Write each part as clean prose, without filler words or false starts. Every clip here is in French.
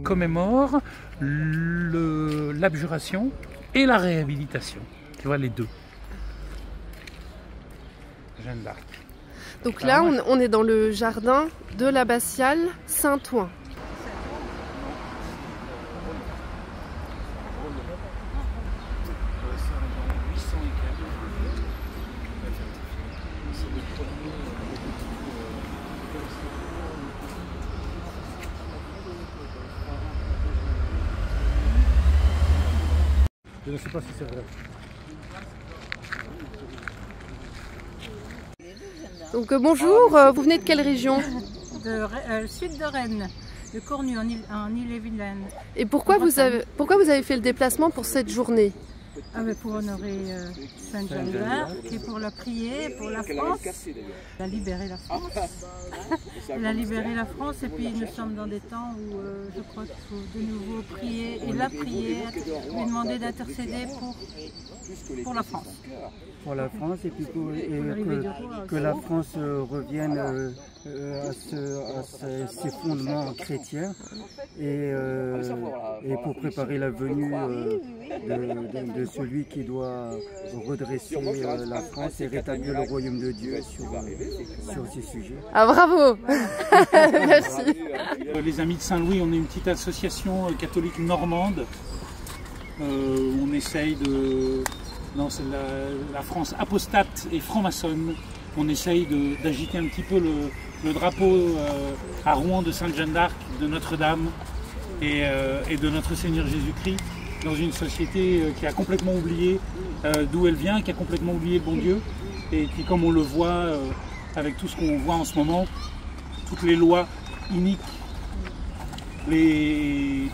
commémore l'abjuration et la réhabilitation. Tu vois, les deux. Jeanne d'Arc. Donc là, on est dans le jardin de l'abbatiale Saint-Ouen. Je ne sais pas si c'est vrai. Donc bonjour, vous venez de quelle région? Sud de Rennes, de Cornu en Ille-et-Vilaine. Et pourquoi vous avez fait le déplacement pour cette journée? Pour honorer Sainte Jeanne d'Arc et pour la prier, pour la France. Elle a libéré la France. Elle a libéré la France et puis nous sommes dans des temps où je crois qu'il faut de nouveau prier et la prier, lui demander d'intercéder pour la France. Pour la France et puis que la France revienne à ses fondements chrétiens et pour préparer la venue de celui qui doit redresser la France et rétablir le royaume de Dieu sur ces sujets. Ah bravo. Merci. Les Amis de Saint-Louis, on est une petite association catholique normande. On essaye de... Non, c'est la France apostate et franc-maçonne. On essaye d'agiter un petit peu le drapeau à Rouen de Sainte Jeanne d'Arc, de Notre-Dame et de notre Seigneur Jésus-Christ, dans une société qui a complètement oublié d'où elle vient, qui a complètement oublié le bon Dieu, et qui, comme on le voit avec tout ce qu'on voit en ce moment, toutes les lois iniques, les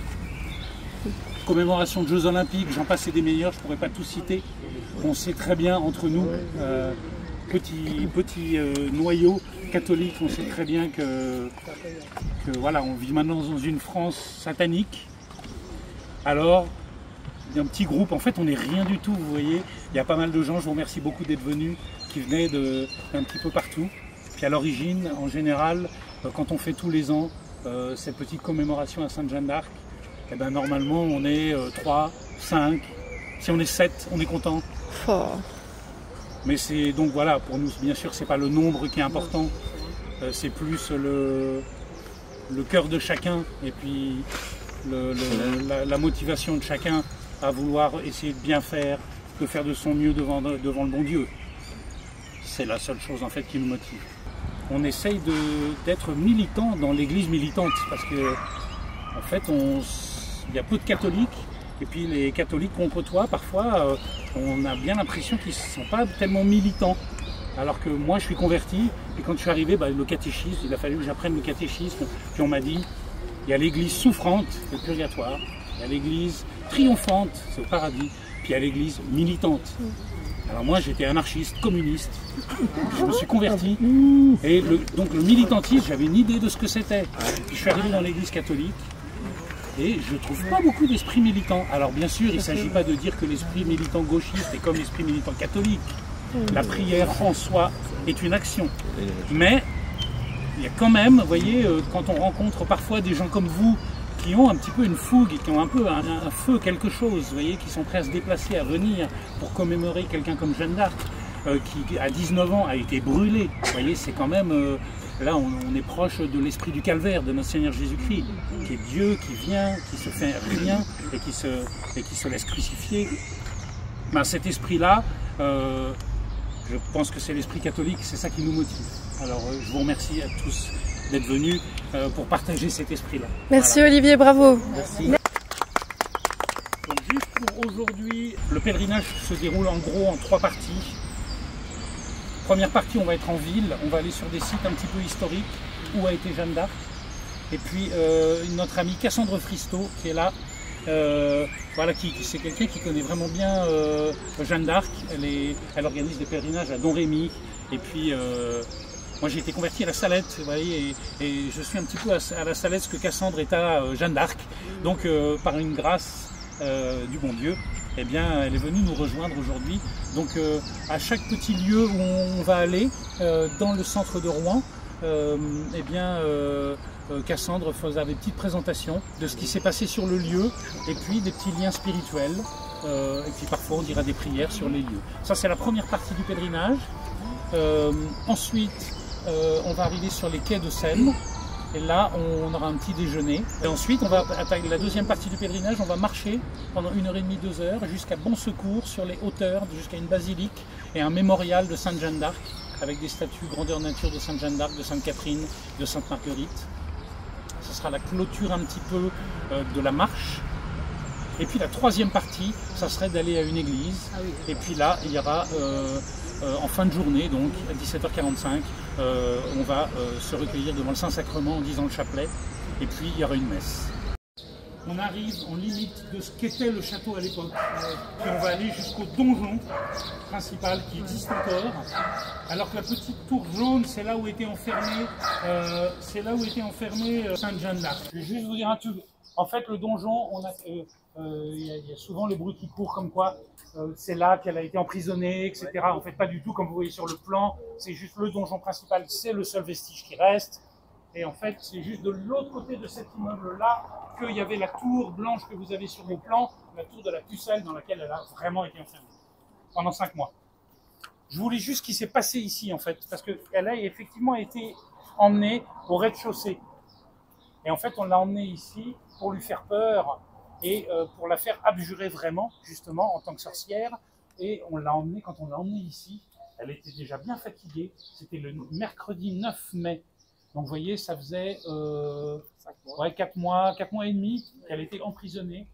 commémorations de Jeux Olympiques, j'en passe et des meilleurs, je ne pourrais pas tout citer. On sait très bien entre nous, petit noyau catholique, on sait très bien que voilà, on vit maintenant dans une France satanique. Alors, il y a un petit groupe, en fait on n'est rien du tout, vous voyez. Il y a pas mal de gens, je vous remercie beaucoup d'être venus, qui venaient d'un petit peu partout. Puis à l'origine, en général, quand on fait tous les ans cette petite commémoration à Sainte Jeanne d'Arc, eh ben, normalement on est 3, 5, si on est 7, on est content. Oh. Mais c'est donc voilà, pour nous bien sûr c'est pas le nombre qui est important, c'est plus le cœur de chacun et puis la motivation de chacun à vouloir essayer de bien faire, de faire de son mieux devant le bon Dieu. C'est la seule chose en fait qui nous motive. On essaye d'être militant dans l'église militante parce que en fait il y a peu de catholiques. Et puis les catholiques qu'on côtoie, parfois, on a bien l'impression qu'ils ne sont pas tellement militants. Alors que moi, je suis converti, et quand je suis arrivé, le catéchisme, il a fallu que j'apprenne le catéchisme. Puis on m'a dit, il y a l'église souffrante, c'est le purgatoire. Il y a l'église triomphante, c'est le paradis. Puis il y a l'église militante. Alors moi, j'étais anarchiste, communiste. Je me suis converti. Et donc le militantisme, j'avais une idée de ce que c'était. Puis je suis arrivé dans l'église catholique. Et je ne trouve pas beaucoup d'esprit militant. Alors bien sûr, il ne s'agit pas de dire que l'esprit militant gauchiste est comme l'esprit militant catholique. La prière en soi est une action. Mais il y a quand même, vous voyez, quand on rencontre parfois des gens comme vous, qui ont un petit peu une fougue, qui ont un peu un feu, quelque chose, vous voyez, qui sont prêts à se déplacer, à venir pour commémorer quelqu'un comme Jeanne d'Arc, qui à 19 ans a été brûlée. Vous voyez, c'est quand même... Là, on est proche de l'esprit du calvaire, de notre Seigneur Jésus-Christ, qui est Dieu, qui vient, qui se fait rien et qui se laisse crucifier. Cet esprit-là, je pense que c'est l'esprit catholique, c'est ça qui nous motive. Alors, je vous remercie à tous d'être venus pour partager cet esprit-là. Merci voilà. Olivier, bravo. Merci. Donc, juste pour aujourd'hui, le pèlerinage se déroule en gros en 3 parties. Première partie, on va être en ville, on va aller sur des sites un petit peu historiques où a été Jeanne d'Arc. Et puis notre amie Cassandre Fristo qui est là, voilà, c'est quelqu'un qui connaît vraiment bien Jeanne d'Arc. Elle organise des pèlerinages à Don Rémy. Et puis moi j'ai été converti à la Salette, vous voyez, et je suis un petit peu à la Salette ce que Cassandre est à Jeanne d'Arc. Donc par une grâce du bon Dieu, eh bien, elle est venue nous rejoindre aujourd'hui. Donc à chaque petit lieu où on va aller dans le centre de Rouen, eh bien, Cassandre faisait des petites présentations de ce qui s'est passé sur le lieu et puis des petits liens spirituels. Et puis parfois on dira des prières sur les lieux. Ça c'est la première partie du pèlerinage. Ensuite on va arriver sur les quais de Seine. Et là, on aura un petit déjeuner. Et ensuite, on va attaquer la deuxième partie du pèlerinage. On va marcher pendant 1h30, 2 heures jusqu'à Bon Secours, sur les hauteurs, jusqu'à une basilique et un mémorial de Sainte Jeanne d'Arc, avec des statues grandeur nature de Sainte Jeanne d'Arc, de Sainte Catherine, de Sainte Marguerite. Ce sera la clôture un petit peu de la marche. Et puis la troisième partie, ça serait d'aller à une église. Et puis là, il y aura... en fin de journée, donc à 17h45, on va se recueillir devant le Saint-Sacrement en disant le chapelet, et puis il y aura une messe. On arrive en limite de ce qu'était le château à l'époque, puis on va aller jusqu'au donjon principal qui existe encore, alors que la petite tour jaune, c'est là où était enfermée Sainte Jeanne d'Arc. Je vais juste vous dire un truc. En fait, le donjon, il y a souvent le bruit qui court comme quoi c'est là qu'elle a été emprisonnée, etc. En fait, pas du tout, comme vous voyez sur le plan. C'est juste le donjon principal, c'est le seul vestige qui reste. Et en fait, c'est juste de l'autre côté de cet immeuble-là qu'il y avait la tour blanche que vous avez sur vos plans, la tour de la Pucelle dans laquelle elle a vraiment été enfermée pendant 5 mois. Je vous lis juste ce qui s'est passé ici, en fait, parce qu'elle a effectivement été emmenée au rez-de-chaussée. Et en fait, on l'a emmenée ici pour lui faire peur et pour la faire abjurer vraiment, justement, en tant que sorcière. Et on l'a emmenée, quand on l'a emmenée ici, elle était déjà bien fatiguée. C'était le mercredi 9 mai. Donc vous voyez, ça faisait 4 mois et demi qu'elle était emprisonnée.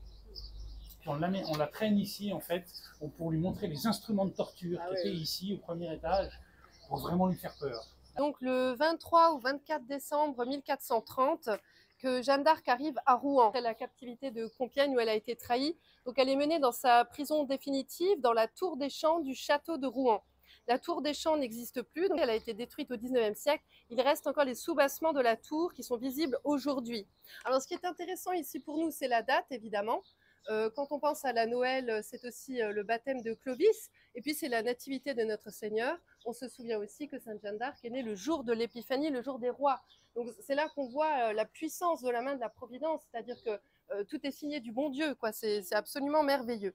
Puis on la traîne ici, en fait, pour lui montrer les instruments de torture qui étaient ici, au premier étage, pour vraiment lui faire peur. Donc le 23 ou 24 décembre 1430, que Jeanne d'Arc arrive à Rouen, la captivité de Compiègne où elle a été trahie. Donc elle est menée dans sa prison définitive, dans la tour des champs du château de Rouen. La tour des champs n'existe plus, donc elle a été détruite au 19e siècle. Il reste encore les soubassements de la tour qui sont visibles aujourd'hui. Alors ce qui est intéressant ici pour nous, c'est la date évidemment. Quand on pense à la Noël, c'est aussi le baptême de Clovis, et puis c'est la nativité de notre Seigneur. On se souvient aussi que Sainte Jeanne d'Arc est née le jour de l'Épiphanie, le jour des rois. Donc c'est là qu'on voit la puissance de la main de la Providence, c'est-à-dire que tout est signé du bon Dieu, quoi. C'est absolument merveilleux.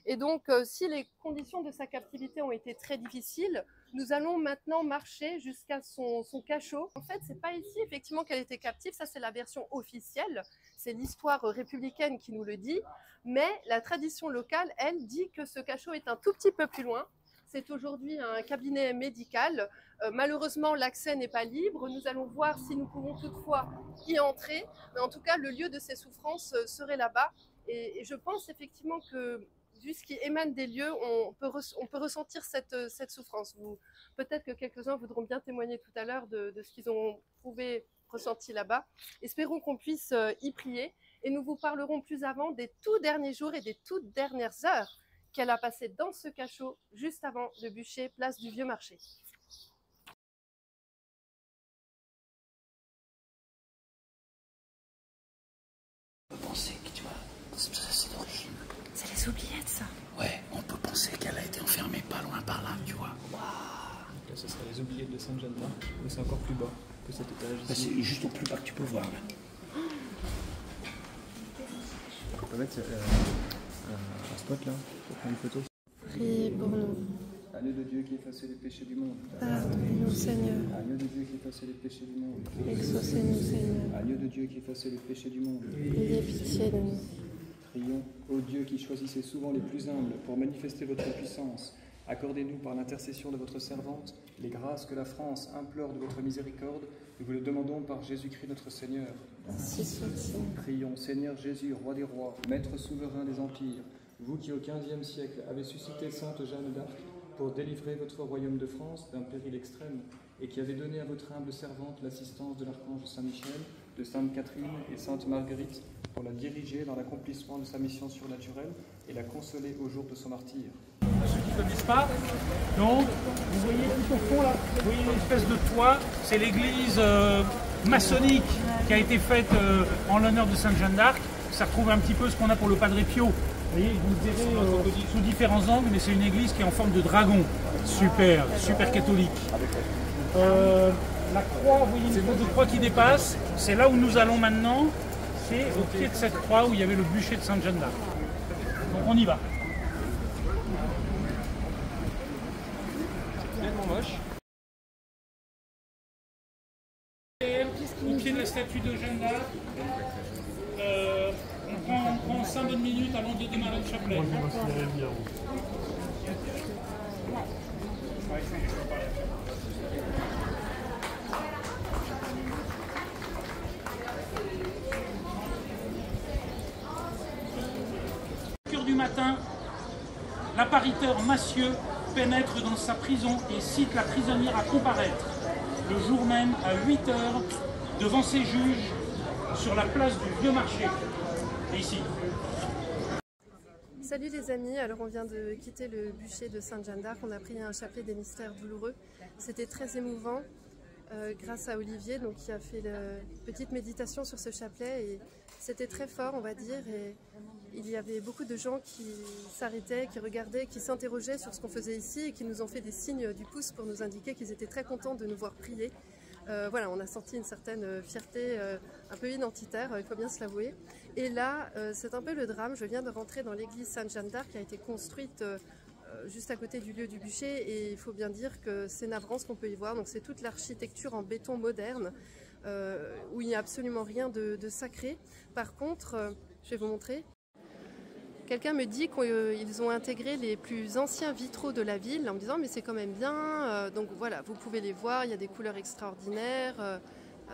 Et donc, si les conditions de sa captivité ont été très difficiles, nous allons maintenant marcher jusqu'à son cachot. En fait, c'est pas ici, effectivement, qu'elle était captive. Ça, c'est la version officielle. C'est l'histoire républicaine qui nous le dit. Mais la tradition locale, elle, dit que ce cachot est un tout petit peu plus loin. C'est aujourd'hui un cabinet médical. Malheureusement, l'accès n'est pas libre. Nous allons voir si nous pouvons toutefois y entrer. Mais en tout cas, le lieu de ses souffrances serait là-bas. Et je pense effectivement que vu ce qui émane des lieux, on peut ressentir cette souffrance. Peut-être que quelques-uns voudront bien témoigner tout à l'heure de ce qu'ils ont ressenti là-bas. Espérons qu'on puisse y prier et nous vous parlerons plus avant des tout derniers jours et des toutes dernières heures qu'elle a passées dans ce cachot juste avant le bûcher, place du Vieux Marché. Penser que tu vois, c'est d'origine. C'est les oubliettes, ça. Ouais, on peut penser qu'elle a été enfermée pas loin par là, tu vois. Waouh. Là, ce serait les oubliettes de Sainte Jeanne d'Arc, mais c'est encore plus bas que cet étage ici. C'est juste au plus bas que tu peux voir là. On peut mettre un spot là pour prendre une photo. Priez pour nous. Agneau de Dieu qui effaçait les péchés du monde. Pardonnez-nous, Seigneur. Agneau de Dieu qui effaçait les péchés du monde. Exaucez-nous, Seigneur. Agneau de Dieu qui effaçait les péchés du monde. Ayez pitié de nous. Prions, ô Dieu qui choisissez souvent les plus humbles pour manifester votre puissance. Accordez-nous par l'intercession de votre servante les grâces que la France implore de votre miséricorde. Nous vous le demandons par Jésus-Christ notre Seigneur. Ainsi soit-il. Prions, Seigneur Jésus, roi des rois, maître souverain des empires, vous qui au XVe siècle avez suscité Sainte Jeanne d'Arc pour délivrer votre royaume de France d'un péril extrême et qui avez donné à votre humble servante l'assistance de l'archange Saint-Michel, de Sainte Catherine et Sainte Marguerite pour la diriger dans l'accomplissement de sa mission surnaturelle et la consoler au jour de son martyre. Ceux qui ne connaissent pas, donc vous voyez tout au fond là, vous voyez une espèce de toit, c'est l'église maçonnique qui a été faite en l'honneur de Sainte Jeanne d'Arc. Ça retrouve un petit peu ce qu'on a pour le Padre Pio. Vous voyez, vous verrez sous différents angles, mais c'est une église qui est en forme de dragon. Super, super catholique. La croix, vous voyez une espèce de croix qui dépasse, c'est là où nous allons maintenant, c'est au pied de cette croix où il y avait le bûcher de Sainte-Jeanne d'Arc. Donc on y va. Au pied de la statue de Jeanne d'Arc, on prend 5 bonnes minutes avant de démarrer le chapelet. Du matin, l'appariteur Massieu pénètre dans sa prison et cite la prisonnière à comparaître le jour même à 8 h devant ses juges sur la place du Vieux Marché. Et ici. Salut les amis, alors on vient de quitter le bûcher de Sainte-Jeanne d'Arc, on a pris un chapelet des mystères douloureux. C'était très émouvant grâce à Olivier donc, qui a fait la petite méditation sur ce chapelet et c'était très fort on va dire et il y avait beaucoup de gens qui s'arrêtaient, qui regardaient, qui s'interrogeaient sur ce qu'on faisait ici et qui nous ont fait des signes du pouce pour nous indiquer qu'ils étaient très contents de nous voir prier. Voilà, on a senti une certaine fierté un peu identitaire, il faut bien se l'avouer. Et là, c'est un peu le drame, je viens de rentrer dans l'église Sainte-Jeanne d'Arc qui a été construite juste à côté du lieu du bûcher et il faut bien dire que c'est navrant ce qu'on peut y voir. Donc c'est toute l'architecture en béton moderne où il n'y a absolument rien de sacré. Par contre, je vais vous montrer. Quelqu'un me dit qu'ils ont intégré les plus anciens vitraux de la ville en me disant mais c'est quand même bien, donc voilà, vous pouvez les voir, il y a des couleurs extraordinaires,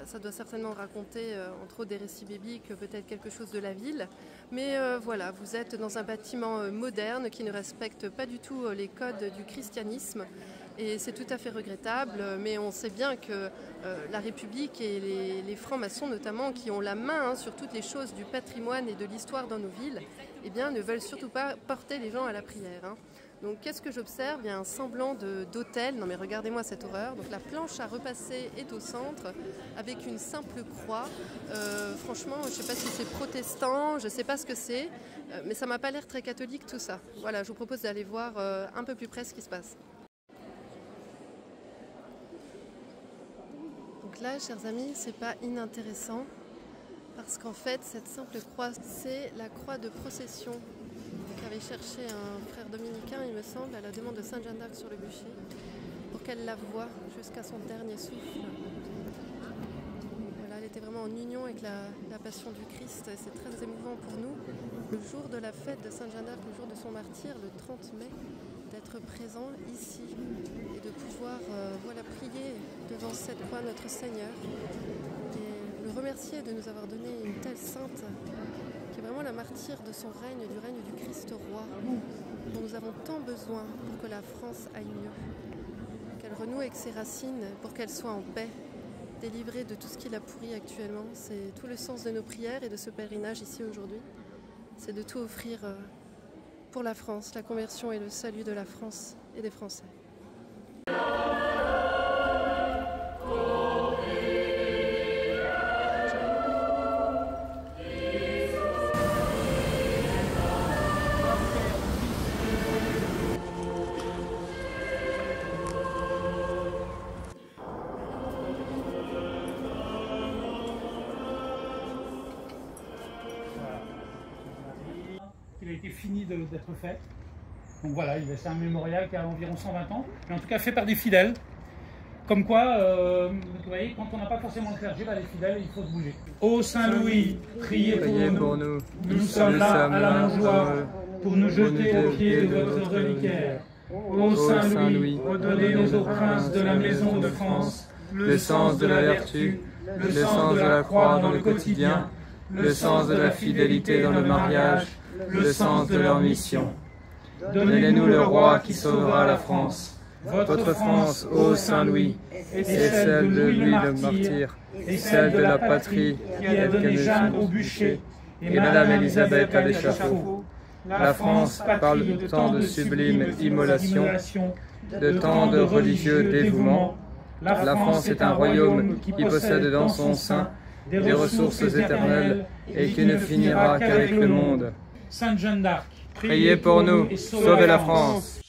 ça doit certainement raconter entre autres des récits bibliques, peut-être quelque chose de la ville, mais voilà, vous êtes dans un bâtiment moderne qui ne respecte pas du tout les codes du christianisme et c'est tout à fait regrettable, mais on sait bien que la République et les francs-maçons notamment qui ont la main sur toutes les choses du patrimoine et de l'histoire dans nos villes, eh bien, ne veulent surtout pas porter les gens à la prière. Donc qu'est-ce que j'observe? Il y a un semblant d'autel, non mais regardez-moi cette horreur, donc la planche à repasser est au centre avec une simple croix, franchement je ne sais pas si c'est protestant, je ne sais pas ce que c'est, mais ça ne m'a pas l'air très catholique tout ça. Voilà, je vous propose d'aller voir un peu plus près ce qui se passe. Donc là, chers amis, c'est pas inintéressant parce qu'en fait, cette simple croix, c'est la croix de procession qu'avait cherché un frère dominicain, il me semble, à la demande de Sainte-Jeanne d'Arc sur le bûcher, pour qu'elle la voie jusqu'à son dernier souffle. Voilà, elle était vraiment en union avec la passion du Christ et c'est très émouvant pour nous. Le jour de la fête de Sainte-Jeanne d'Arc, le jour de son martyre, le 30 mai, d'être présent ici et de pouvoir voilà, prier devant cette croix notre Seigneur et le remercier de nous avoir donné une telle sainte qui est vraiment la martyre de son règne, du règne du Christ roi dont nous avons tant besoin pour que la France aille mieux, qu'elle renoue avec ses racines, pour qu'elle soit en paix, délivrée de tout ce qui la pourrit actuellement. C'est tout le sens de nos prières et de ce pèlerinage ici aujourd'hui, c'est de tout offrir pour la France, la conversion et le salut de la France et des Français. Il a été fini d'être fait. Donc voilà, c'est un mémorial qui a environ 120 ans, mais en tout cas fait par des fidèles. Comme quoi, vous voyez, quand on n'a pas forcément le clergé, les fidèles, il faut se bouger. Ô Saint-Louis, priez pour nous. Nous sommes là à la mangeoire pour nous jeter aux pieds de votre reliquaire. Ô Saint-Louis, donnez-nous aux princes de la maison de France le sens de la vertu, le sens de la croix dans le quotidien, le sens de la fidélité dans le mariage, le sens de leur mission. Donnez-nous le roi qui sauvera la France. Votre France, ô Saint-Louis, est celle de Louis le martyr, et celle de la patrie qui a donné Jeanne au bûcher, et Madame Élisabeth à l'échafaud. La France parle de tant de sublimes immolations, de tant de religieux dévouements. La France est un royaume qui possède dans son sein des ressources éternelles et qui ne finira qu'avec le monde. Sainte Jeanne d'Arc, priez pour nous, sauvez la France.